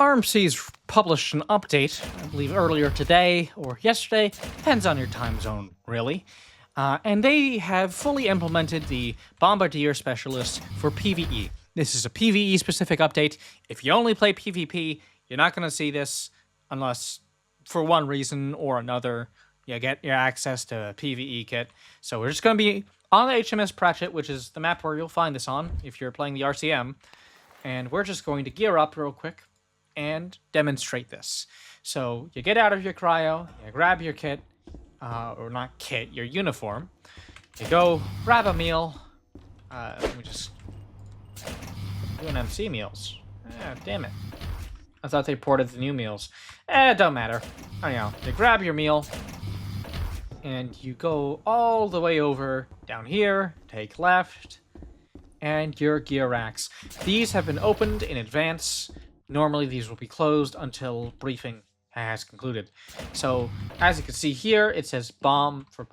RMC's published an update, I believe earlier today or yesterday, depends on your time zone, really. And they have fully implemented the Bombardier Specialist for PVE. This is a PVE-specific update. If you only play PvP, you're not going to see this unless, for one reason or another, you get your access to a PVE kit. So we're just going to be on the HMS Pratchett, which is the map where you'll find this on if you're playing the RCM. And we're just going to gear up real quick and demonstrate this. So you get out of your cryo, you grab your kit, or not kit, your uniform. You go grab a meal. Let me just do an MC meals. Damn it. I thought they ported the new meals. It don't matter. Anyhow, you grab your meal, and you go all the way over down here, take left, and your gear racks. These have been opened in advance. Normally these will be closed until briefing has concluded. So, as you can see here, it says bomb for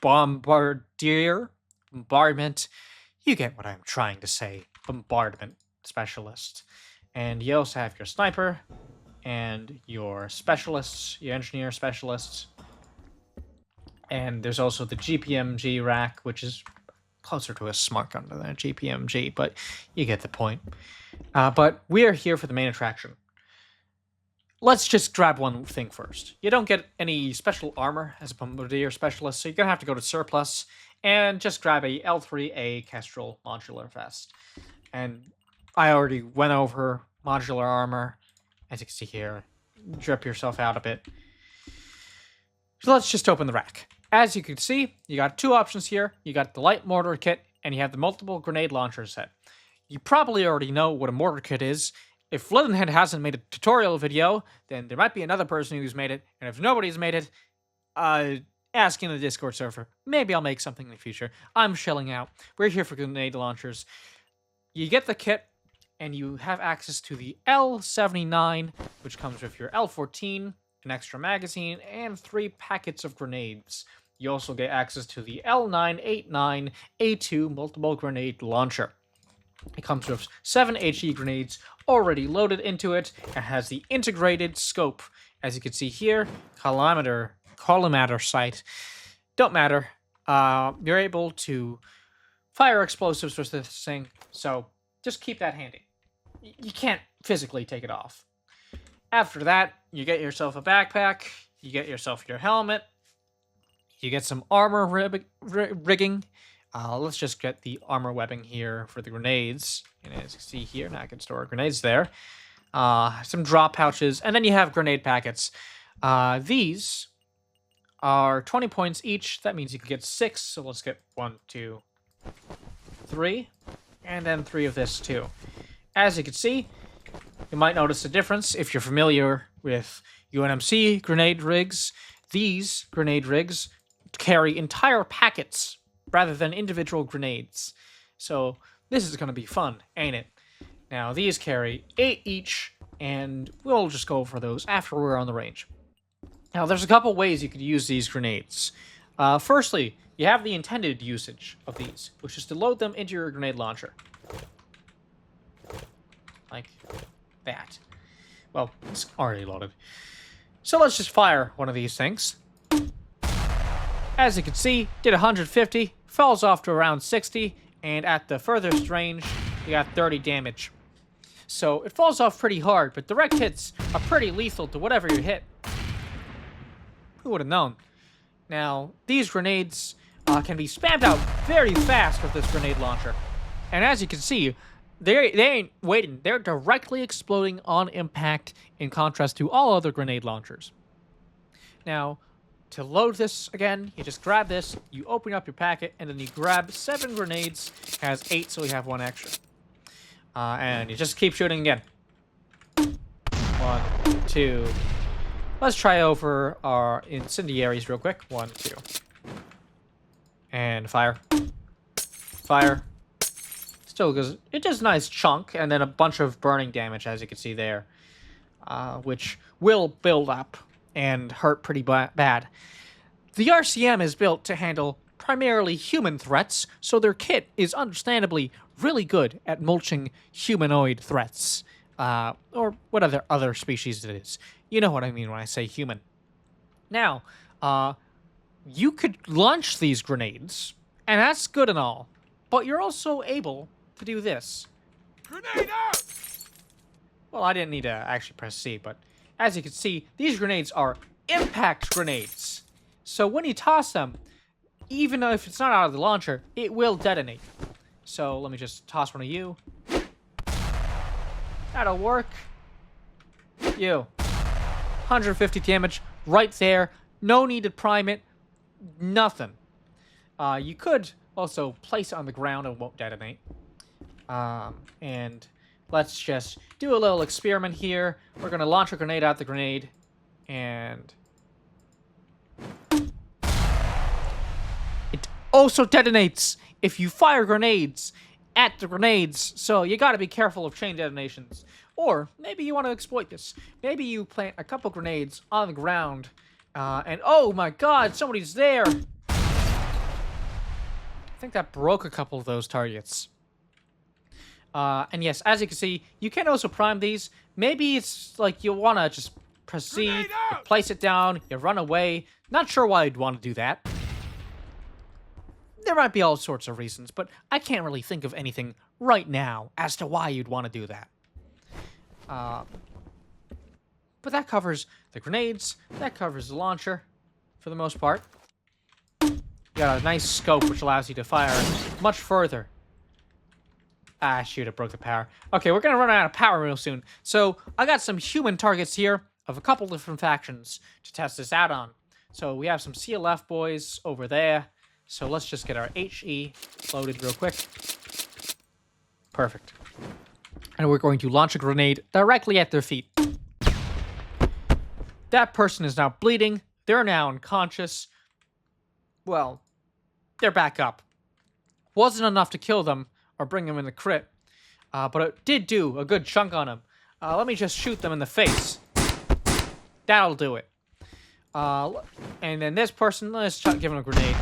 Bombardier. Bombardment. You get what I'm trying to say. Bombardment Specialist. And you also have your sniper and your specialists, your engineer specialists. And there's also the GPMG rack, which is closer to a smart gun than a GPMG, but you get the point. But we are here for the main attraction. Let's just grab one thing first. You don't get any special armor as a Bombardier Specialist, so you're going to have to go to Surplus and just grab a L3A Kestrel Modular Vest. And I already went over modular armor. As you can see here, drip yourself out a bit. So let's just open the rack. As you can see, you got two options here. You got the light mortar kit, and you have the multiple grenade launcher set. You probably already know what a mortar kit is. If Leatherhead hasn't made a tutorial video, then there might be another person who's made it. And if nobody's made it, ask in the Discord server. Maybe I'll make something in the future. I'm shelling out. We're here for grenade launchers. You get the kit, and you have access to the L79, which comes with your L14, an extra magazine, and 3 packets of grenades. You also get access to the L989A2 multiple grenade launcher. It comes with 7 HE grenades already loaded into it, and has the integrated scope. As you can see here, collimator sight. Don't matter. You're able to fire explosives with this thing, so just keep that handy. You can't physically take it off. After that, you get yourself a backpack, you get yourself your helmet, you get some armor rigging. Let's just get the armor webbing here for the grenades. And as you see here, now I can store grenades there. Some drop pouches, and then you have grenade packets. These are 20 points each. That means you can get 6, so let's get 1, 2, 3, and then 3 of this too. As you can see, you might notice a difference if you're familiar with UNMC grenade rigs. These grenade rigs carry entire packets rather than individual grenades. So this is going to be fun, ain't it? Now, these carry 8 each, and we'll just go over those after we're on the range. Now, there's a couple ways you could use these grenades. Firstly, you have the intended usage of these, which is to load them into your grenade launcher. Like that. Well, it's already loaded. So let's just fire one of these things. As you can see, did 150, falls off to around 60, and at the furthest range, you got 30 damage. So it falls off pretty hard, but direct hits are pretty lethal to whatever you hit. Who would have known? Now, these grenades can be spammed out very fast with this grenade launcher. And as you can see, they ain't waiting. They're directly exploding on impact in contrast to all other grenade launchers. Now, to load this again, you just grab this, you open up your packet, and then you grab 7 grenades. It has 8, so you have 1 extra. And you just keep shooting again. 1, 2. Let's try over our incendiaries real quick. 1, 2. And fire. Fire. Still goes, it does a nice chunk, and then a bunch of burning damage, as you can see there, which will build up and hurt pretty bad. The RCM is built to handle primarily human threats, so their kit is understandably really good at mulching humanoid threats. or what other species it is. You know what I mean when I say human. Now, you could launch these grenades, and that's good and all, but you're also able to do this. Grenade out! Well, I didn't need to actually press C, but as you can see, these grenades are impact grenades. So when you toss them, even if it's not out of the launcher, it will detonate. So let me just toss one of you. That'll work. You. 150 damage right there. No need to prime it. Nothing. You could also place it on the ground and it won't detonate. And let's just do a little experiment here. We're going to launch a grenade out the grenade. And it also detonates if you fire grenades at the grenades. So you got to be careful of chain detonations. Or maybe you want to exploit this. Maybe you plant a couple grenades on the ground. And oh my god, somebody's there. I think that broke a couple of those targets. And yes, as you can see, you can also prime these. Maybe it's like you want to just proceed, you place it down, you run away. Not sure why you'd want to do that. There might be all sorts of reasons, but I can't really think of anything right now as to why you'd want to do that. But that covers the grenades, that covers the launcher, for the most part. You got a nice scope which allows you to fire much further. Ah, shoot, it broke the power. Okay, we're gonna run out of power real soon. So, I got some human targets here of a couple different factions to test this out on. So, we have some CLF boys over there. So, let's just get our HE loaded real quick. Perfect. And we're going to launch a grenade directly at their feet. That person is now bleeding. They're now unconscious. Well, they're back up. Wasn't enough to kill them or bring them in the crit, but it did do a good chunk on them. Let me just shoot them in the face. That'll do it. And then this person, let's try to give him a grenade.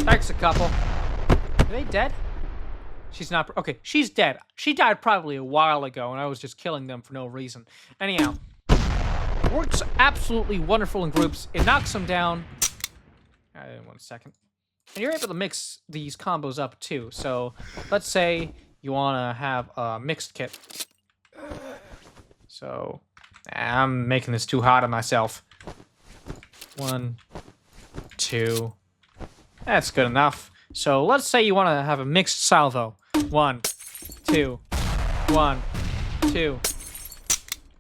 Thanks a couple. Are they dead? She's not... Okay, she's dead. She died probably a while ago, and I was just killing them for no reason. Anyhow, works absolutely wonderful in groups. It knocks them down. 1 second. And you're able to mix these combos up, too. So, let's say you want to have a mixed kit. So, I'm making this too hard on myself. 1, 2. That's good enough. So, let's say you want to have a mixed salvo. 1, 2, 1, 2.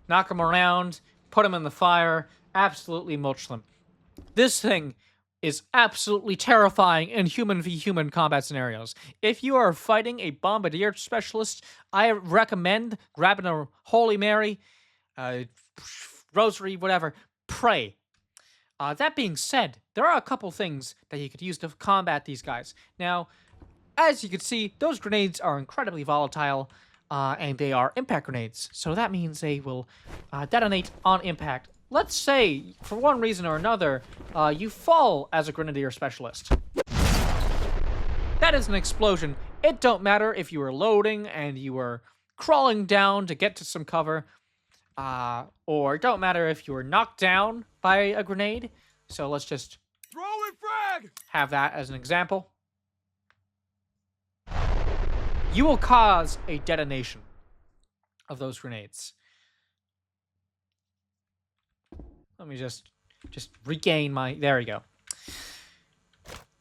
Knock them around, put them in the fire, absolutely mulch them. This thing is absolutely terrifying in human v human combat scenarios. If you are fighting a bombardier specialist, I recommend grabbing a Holy Mary, rosary, whatever, pray. That being said, there are a couple things that you could use to combat these guys. Now, as you can see, those grenades are incredibly volatile, and they are impact grenades. So that means they will detonate on impact. Let's say, for one reason or another, you fall as a grenadier specialist. That is an explosion. It don't matter if you were loading and you were crawling down to get to some cover, or it don't matter if you were knocked down by a grenade. So let's just have that as an example. You will cause a detonation of those grenades. Let me just regain my... There we go.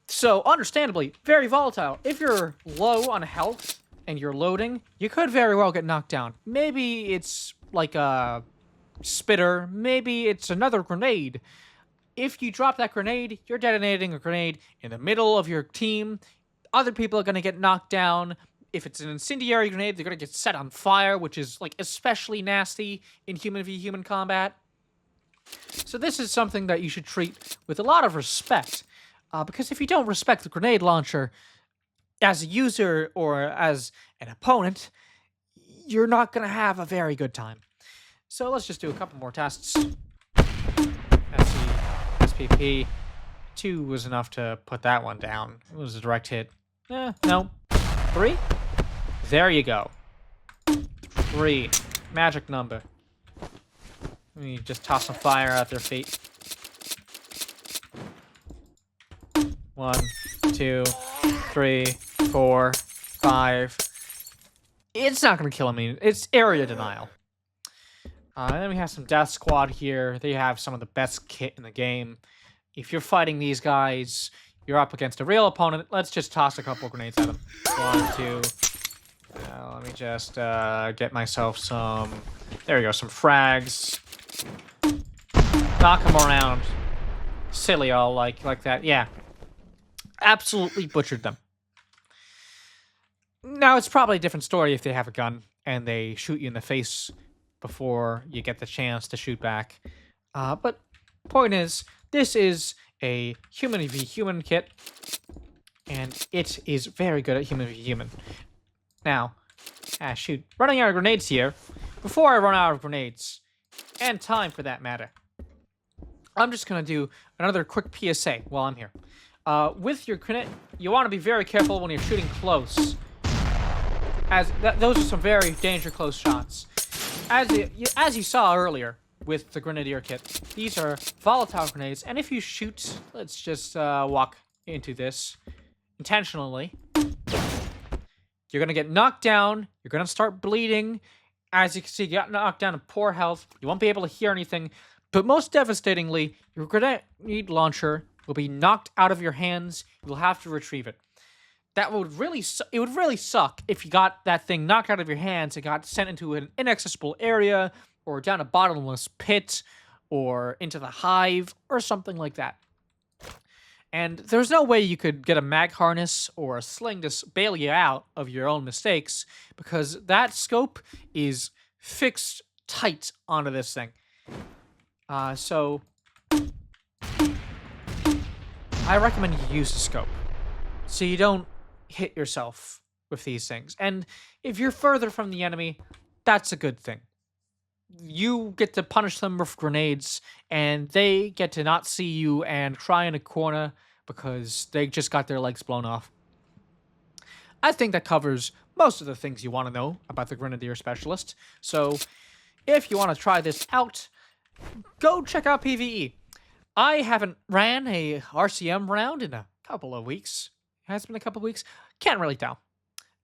So, understandably, very volatile. If you're low on health and you're loading, you could very well get knocked down. Maybe it's like a spitter. Maybe it's another grenade. If you drop that grenade, you're detonating a grenade in the middle of your team. Other people are going to get knocked down. If it's an incendiary grenade, they're going to get set on fire, which is like especially nasty in human v human combat. So this is something that you should treat with a lot of respect. Because if you don't respect the grenade launcher as a user or as an opponent, you're not going to have a very good time. So let's just do a couple more tests. SC, SPP. 2 was enough to put that one down. It was a direct hit. No. 3? There you go. 3. Magic number. Let me just toss some fire at their feet. 1, 2, 3, 4, 5. It's not going to kill him. It's area denial. Then we have some Death Squad here. They have some of the best kit in the game. If you're fighting these guys, you're up against a real opponent. Let's just toss a couple grenades at them. 1, 2. Let me just get myself some... There we go, some frags. Knock them around. Silly all like that. Yeah. Absolutely butchered them. Now, it's probably a different story if they have a gun and they shoot you in the face before you get the chance to shoot back. But point is, this is a human v human kit, and it is very good at human v human. Now, shoot, running out of grenades here. Before I run out of grenades, and time for that matter, I'm just gonna do another quick PSA while I'm here. With your grenade, you want to be very careful when you're shooting close, those are some very dangerous close shots. As you saw earlier with the Grenadier kit, these are volatile grenades, and if you shoot, let's just walk into this intentionally, you're going to get knocked down, you're going to start bleeding. As you can see, you got knocked down to poor health, you won't be able to hear anything, but most devastatingly, your grenade launcher will be knocked out of your hands, you'll have to retrieve it. It would really suck if you got that thing knocked out of your hands and got sent into an inaccessible area, or down a bottomless pit, or into the hive, or something like that. And there's no way you could get a mag harness or a sling to bail you out of your own mistakes, because that scope is fixed tight onto this thing. So I recommend you use the scope, so you don't hit yourself with these things. And if you're further from the enemy, that's a good thing. You get to punish them with grenades, and they get to not see you and cry in a corner because they just got their legs blown off. I think that covers most of the things you want to know about the Grenadier Specialist. So if you want to try this out, go check out PVE. I haven't ran a RCM round in a couple of weeks. It has been a couple of weeks. Can't really tell.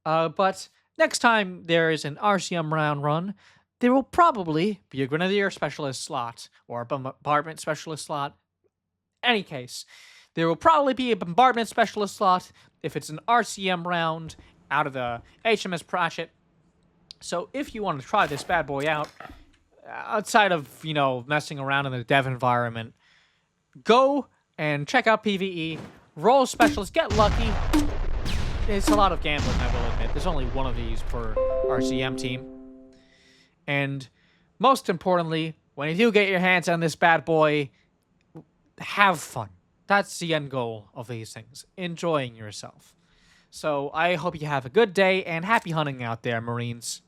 But next time there is an RCM round run, there will probably be a Grenadier Specialist slot or a Bombardment Specialist slot. Any case, there will probably be a Bombardment Specialist slot if it's an RCM round out of the HMS Pratchett. So if you want to try this bad boy out, outside of, messing around in the dev environment, go and check out PvE, roll Specialist, get lucky. It's a lot of gambling, I will admit. There's only one of these per RCM team. And most importantly, when you do get your hands on this bad boy, have fun. That's the end goal of these things. Enjoying yourself. So I hope you have a good day, and happy hunting out there, Marines.